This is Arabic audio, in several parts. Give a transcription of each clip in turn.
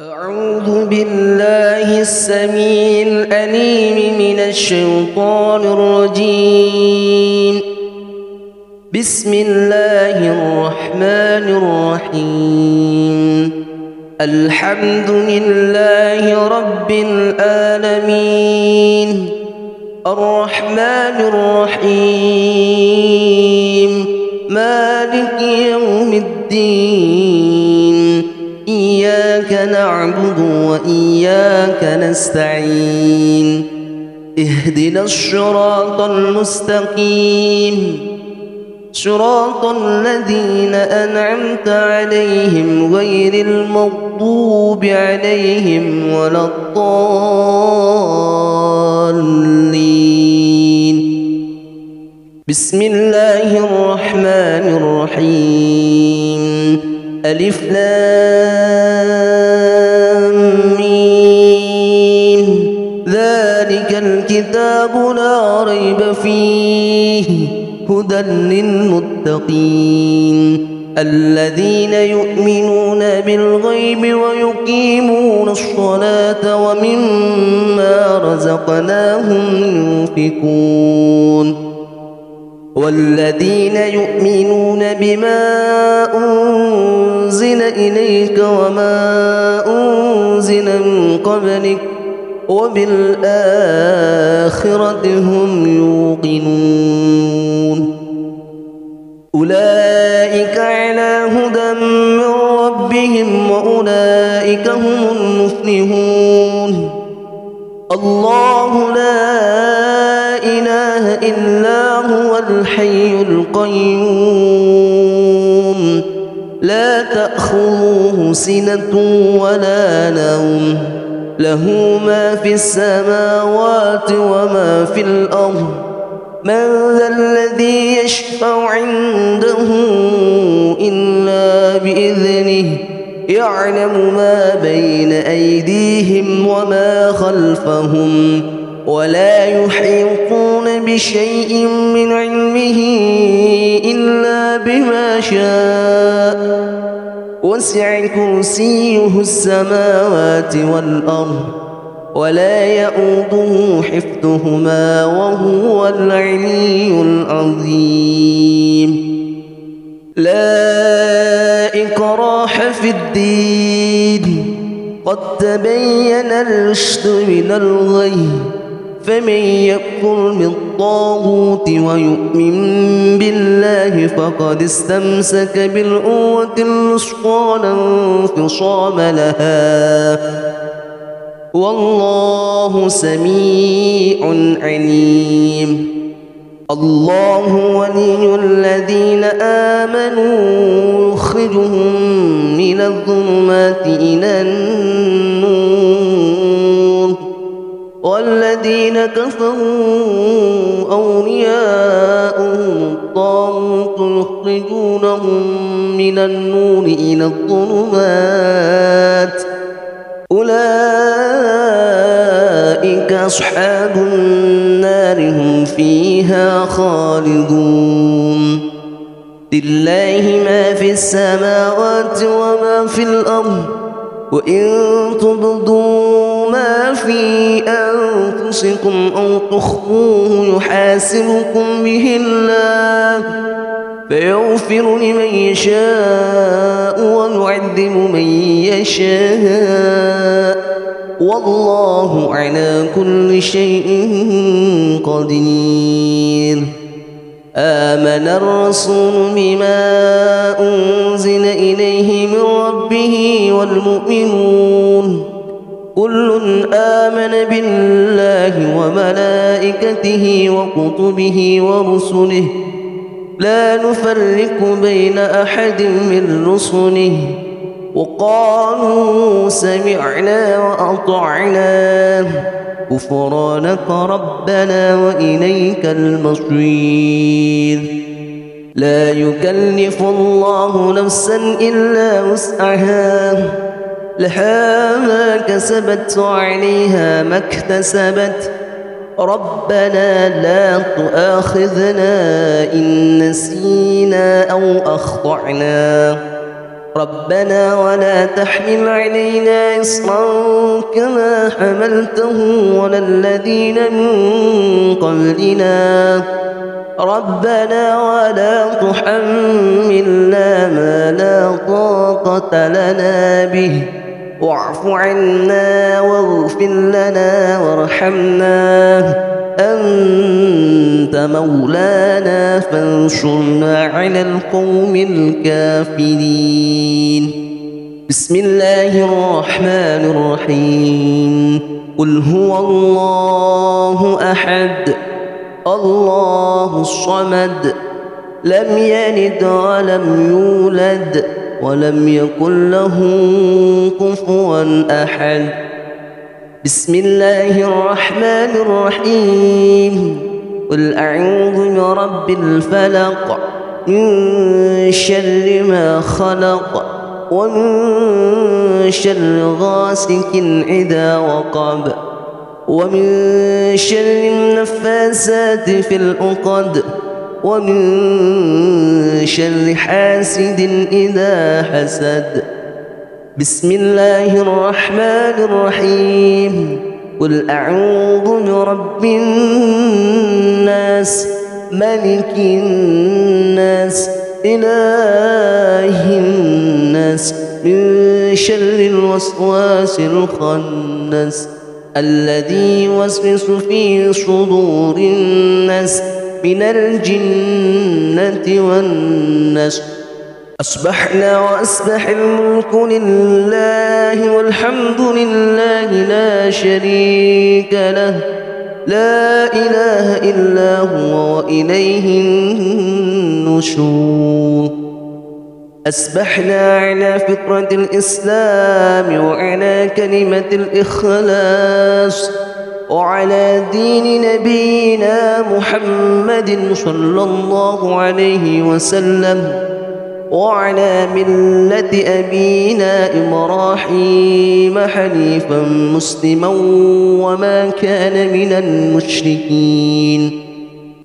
أعوذ بالله السميع العليم من الشيطان الرجيم. بسم الله الرحمن الرحيم. الحمد لله رب العالمين الرحمن الرحيم مالك يوم الدين إياك نعبد وإياك نستعين اهدنا الصراط المستقيم صراط الذين أنعمت عليهم غير المغضوب عليهم ولا الضالين. بسم الله الرحمن الرحيم. ألف لام ميم ذلك الكتاب لا ريب فيه هدى للمتقين الذين يؤمنون بالغيب ويقيمون الصلاة ومما رزقناهم ينفقون والذين يؤمنون بما أنزل إليك وما أنزل من قبلك وبالآخرة هم يوقنون أولئك على هدى من ربهم وأولئك هم المفلحون. الله لا إله إلا هو الحي القيوم لا تأخذه سنة ولا نوم له ما في السماوات وما في الأرض من ذا الذي يشفع عنده إلا بإذنه يعلم ما بين أيديهم وما خلفهم ولا يحيطون بشيء من علمه إلا بما شاء وسع كرسيه السماوات والأرض ولا يئوده حفظهما وهو العلي العظيم. لا إكراه في الدين قد تبين الرشد من الغي فمن يكفر بالطاغوت ويؤمن بالله فقد استمسك بالعروة الوثقى لا انفصام لها والله سميع عليم. الله ولي الذين آمنوا يخرجهم من الظلمات إلى النور والذين كفروا أولياؤهم الطاغوت يخرجونهم من النور إلى الظلمات أولئك أصحاب النار هم فيها خالدون. لله ما في السماوات وما في الأرض وإن تبدوا ما في أنفسكم أو تخفوه يحاسبكم به الله فيغفر لمن يشاء ويعذب من يشاء والله على كل شيء قدير. آمن الرسول بما أنزل إليه من ربه والمؤمنون كل آمن بالله وملائكته وكتبه ورسله لا نفرق بين أحد من رسله وقالوا سمعنا وأطعنا غفرانك ربنا وإليك المصير. لا يكلف الله نفسا إلا وسعها لها ما كسبت وعليها ما اكتسبت ربنا لا تؤاخذنا إن نسينا أو أخطأنا ربنا ولا تحمل علينا إصرا كما حملته على الذين من قبلنا ربنا ولا تحملنا ما لا طاقة لنا به واعف عنا واغفر لنا وارحمنا أنت مولانا فانصرنا على القوم الكافرين. بسم الله الرحمن الرحيم. قل هو الله أحد الله الصمد لم يلد ولم يولد ولم يكن له كفوا أحد. بسم الله الرحمن الرحيم. قل أعوذ برب الفلق من شر ما خلق ومن شر غاسق إذا وقب ومن شر النفاثات في العقد ومن شر حاسد إذا حسد. بسم الله الرحمن الرحيم. قل أعوذ برب الناس ملك الناس إله الناس من شر الوسواس الخناس الذي يوسوس في صدور الناس من الجنة والناس. أصبحنا وأصبح الملك لله والحمد لله لا شريك له لا إله إلا هو وإليه النشور. أصبحنا على فطرة الإسلام وعلى كلمة الإخلاص وعلى دين نبينا محمد صلى الله عليه وسلم وعلى ملة أبينا إبراهيم حنيفا مسلما وما كان من المشركين.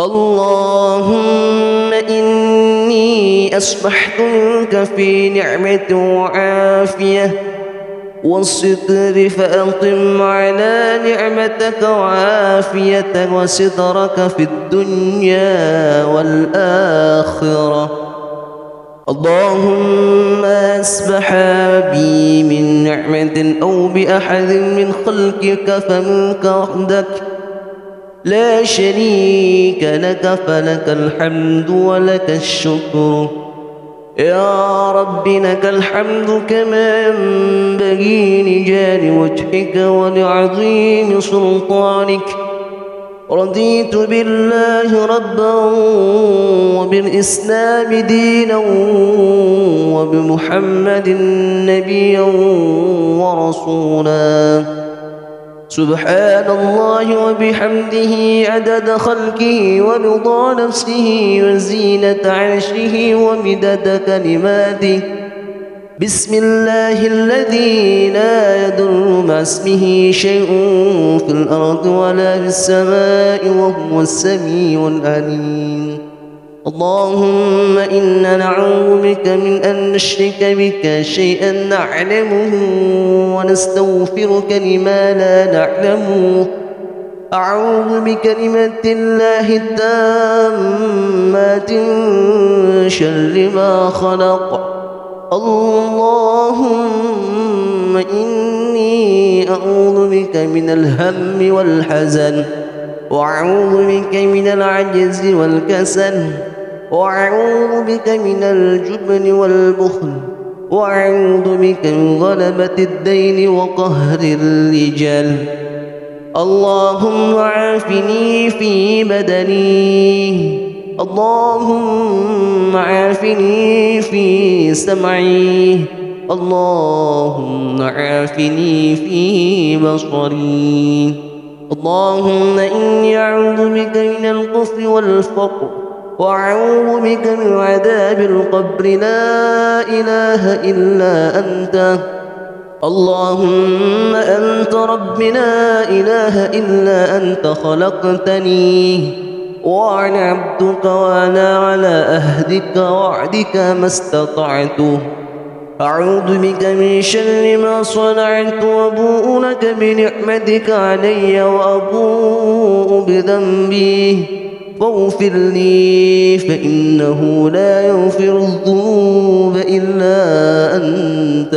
اللهم إني أصبحت منك في نعمة وعافية والستر فأقم على نعمتك وعافيتك وسترك في الدنيا والآخرة. اللهم أصبح بي من نعمة أو بأحد من خلقك فمنك وحدك لا شريك لك فلك الحمد ولك الشكر. يا رب لك الحمد كما ينبغي لجلال وجهك ولعظيم سلطانك. رضيت بالله ربا وبالإسلام دينا وبمحمد نبيا ورسولا. سبحان الله وبحمده عدد خلقه ورضا نفسه وزينة عرشه ومدد كلماته. بسم الله الذي لا يضر مع اسمه شيء في الأرض ولا في السماء وهو السميع العليم. اللهم إنا نعوذ بك من أن نشرك بك شيئا نعلمه ونستغفرك لما لا نعلمه. أعوذ بكلمات الله التامات من شر ما خلق. اللهم إني أعوذ بك من الهم والحزن وأعوذ بك من العجز والكسل وأعوذ بك من الجبن والبخل وأعوذ بك من غلبة الدين وقهر الرجال. اللهم عافني في بدني اللهم عافني في سمعي اللهم عافني في بصري. اللهم إني أعوذ بك من الكفر والفقر وأعوذ بك من عذاب القبر لا إله إلا أنت. اللهم أنت ربي لا إله إلا أنت خلقتني وأنا عبدك وأنا على أهدك وعدك ما استطعت. أعوذ بك من شر ما صنعت وأبوء لك بنعمتك علي وأبوء بذنبي فاغفر لي فإنه لا يغفر الذنوب إلا أنت.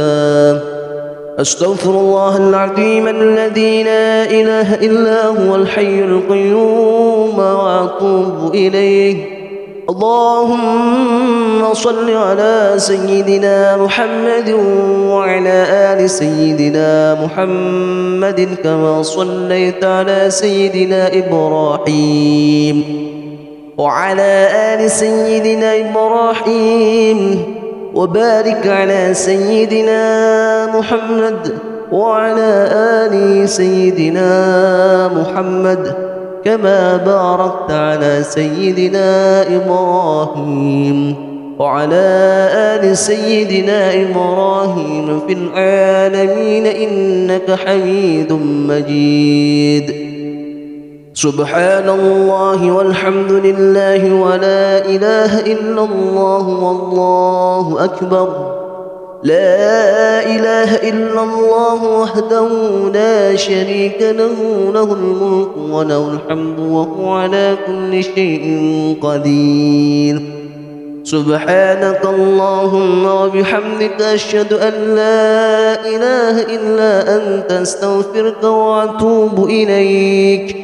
أستغفر الله العظيم الذي لا إله إلا هو الحي القيوم وأتوب إليه. اللهم صل على سيدنا محمد وعلى آل سيدنا محمد كما صليت على سيدنا إبراهيم وعلى آل سيدنا إبراهيم وبارك على سيدنا محمد وعلى آل سيدنا محمد كما باركت على سيدنا إبراهيم وعلى آل سيدنا إبراهيم في العالمين إنك حميد مجيد. سبحان الله والحمد لله ولا إله إلا الله والله أكبر. لا إله إلا الله وحده لا شريك له له الملك وله الحمد وهو على كل شيء قدير. سبحانك اللهم وبحمدك أشهد أن لا إله إلا أنت أستغفرك وأتوب إليك.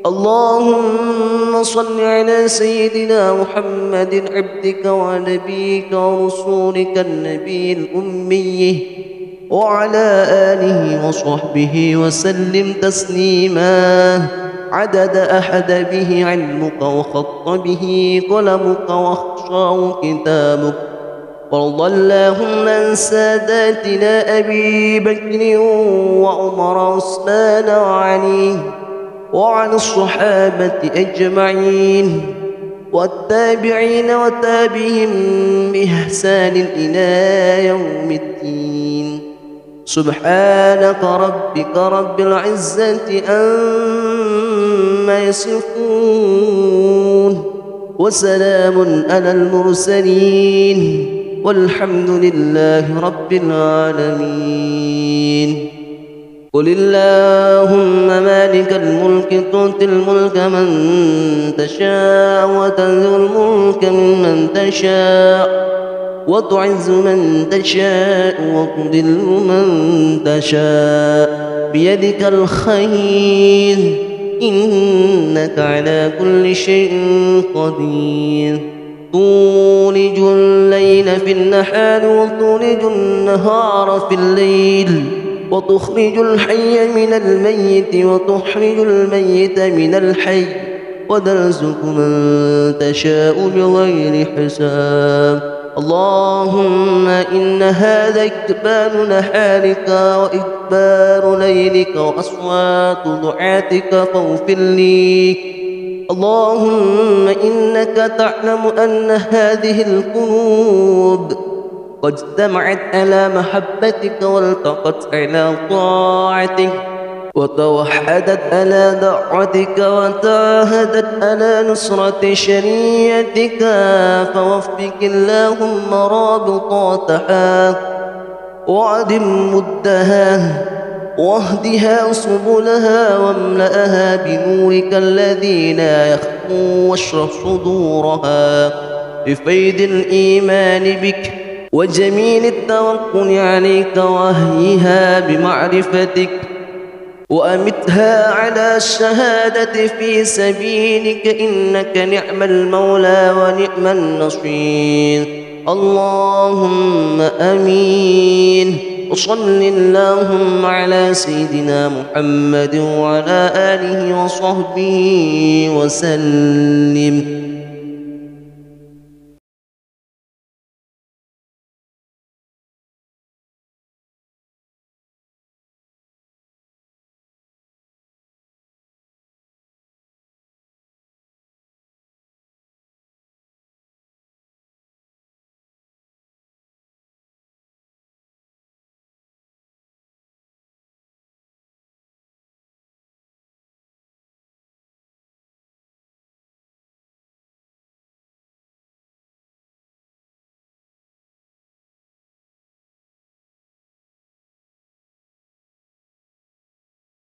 اللهم صل على سيدنا محمد عبدك ونبيك ورسولك النبي الأمي وعلى آله وصحبه وسلم تسليما عدد أحد به علمك وخط به قلمك واخشاه كتابك. وارض اللهم عن ساداتنا أبي بكر وعمر وعثمان وعلي وعن الصحابة أجمعين والتابعين وتابعهم بإحسان إلى يوم الدين. سبحانك ربك رب العزة عما يصفون وسلام على المرسلين والحمد لله رب العالمين. قل اللهم مالك الملك تؤتي الملك من تشاء وتنزع الملك ممن تشاء وتعز من تشاء وتذل من تشاء بيدك الخير إنك على كل شيء قدير. تولج الليل في النهار وتولج النهار في الليل وتخرج الحي من الميت وتخرج الميت من الحي وترزق من تشاء بغير حساب. اللهم إن هذا إقبال نهارك وإدبار ليلك وأصوات دعاتك فاغفر لي. اللهم إنك تعلم أن هذه القلوب قد اجتمعت على محبتك والتقت على طاعتك وتوحدت على دعوتك وتعاهدت على نصرة شريعتك فوفق اللهم رابطاتها وعدم مدها واهدها سبلها واملأها بنورك الذي لا يخفو واشرح صدورها بفيض الإيمان بك وجميل التوكل عليك وأهيها بمعرفتك وأمتها على الشهادة في سبيلك إنك نعم المولى ونعم النصير. اللهم آمين. وصل اللهم على سيدنا محمد وعلى آله وصحبه وسلم.